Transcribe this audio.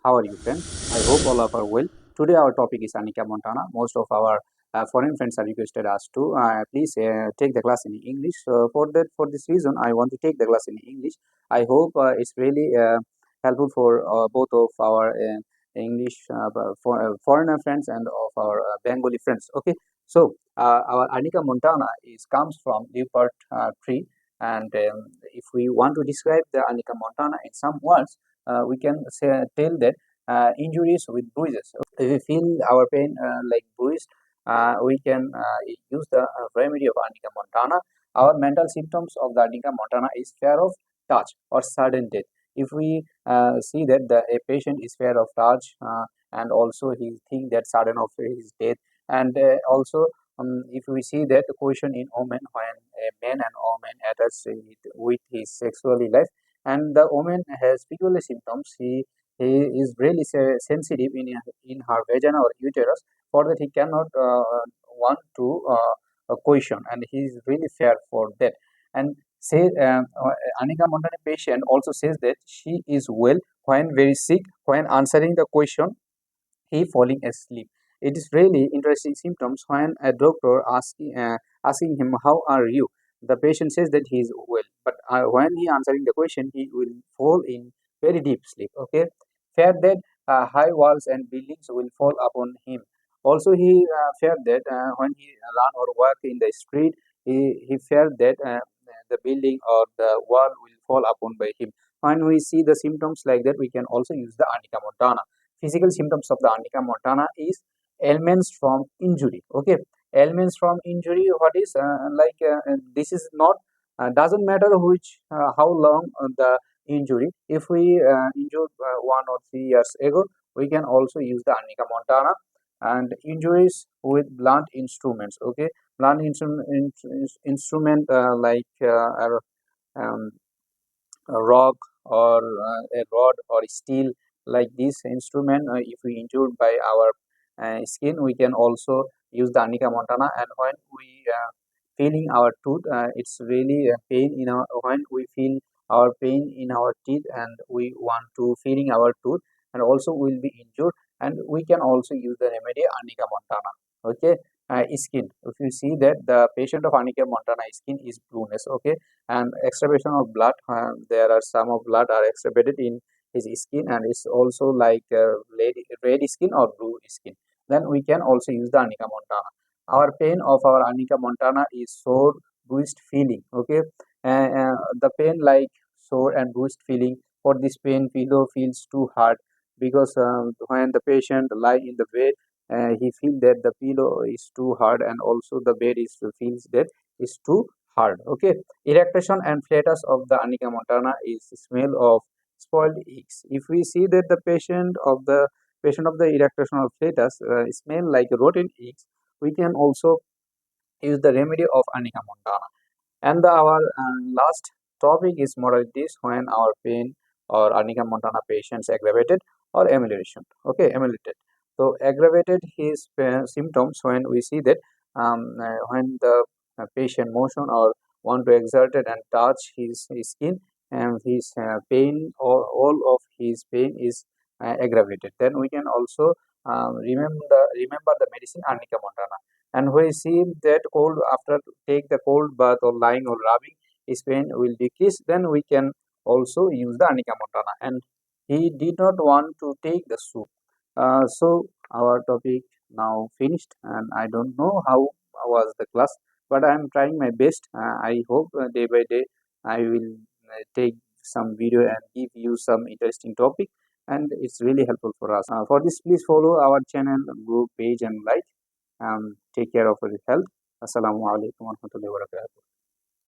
How are you, friends? I hope all of are well. Today, our topic is Anika Montana. Most of our foreign friends are requested us to please take the class in English. So for this reason, I want to take the class in English. I hope it's really helpful for both of our English foreigner friends and of our Bengali friends. Okay, so our Anika Montana is comes from leopard tree, and if we want to describe the Anika Montana in some words, we can tell that injuries with bruises. If we feel our pain like bruised, we can use the remedy of Anika Montana. Our mental symptoms of the Anika Montana is fear of touch or sudden death. If we see that a patient is fear of touch and also he think that sudden of his death, and also if we see that the question in women when a man and woman attach with his sexually life, and the woman has peculiar symptoms. He is really sensitive in her vagina or uterus. For that, he cannot want to question, and he is really fair for that. And say Anika Montana patient also says that she is well when very sick. When answering the question, he falling asleep. It is really interesting symptoms when a doctor asking him, "How are you?" The patient says that he is well, but when he answering the question, he will fall in very deep sleep. Okay, fear that high walls and buildings will fall upon him. Also, he feared that when he run or walk in the street, he feared that the building or the wall will fall upon by him. When we see the symptoms like that, we can also use the Anika Montana. Physical symptoms of the Anika Montana is ailments from injury. Okay, ailments from injury. What is this is not doesn't matter which how long the injury. If we injured 1 or 3 years ago, we can also use the Anika Montana. And injuries with blunt instruments. Okay, blunt instrument um, a rock or a rod or steel, like this instrument. If we injured by our skin, we can also use the Anika Montana. And when we feeling our tooth, it's really a pain in our when we feel our pain in our teeth and we want to feeling our tooth, and also will be injured, and we can also use the remedy Anika Montana. Okay, skin. If you see that the patient of Anika Montana skin is blueness. Okay, and extravasation of blood, there are some of blood are extravasated in his skin, and it's also like red skin or blue skin. Then we can also use the Anika Montana. Our pain of our Anika Montana is sore bruised feeling. Okay, the pain like sore and bruised feeling. For this pain, pillow feels too hard, because when the patient lie in the bed, he feel that the pillow is too hard, and also the bed is feels that is too hard. Okay, erection and flatus of the Anika Montana is smell of spoiled eggs. If we see that the patient of the erection of flatus smell like rotten eggs, we can also use the remedy of Anika Montana. And our last topic is moralities when our pain or Anika Montana patients aggravated or amelioration. Okay, ameliorated. So aggravated his symptoms when we see that when the patient motion or want to exert it and touch his skin, and his pain or all of his pain is aggravated. Then we can also remember the medicine Anika Montana. And we see that cold after take the cold bath or lying or rubbing, his pain will decrease. Then we can also use the Anika Montana. And he did not want to take the soup. So our topic now finished, and I don't know how was the class, but I am trying my best. I hope day by day I will take some video and give you some interesting topic, and it's really helpful for us. For this, please follow our channel, group page, and like. Take care of your health. Assalamu alaikum warahmatullahi wabarakatuh.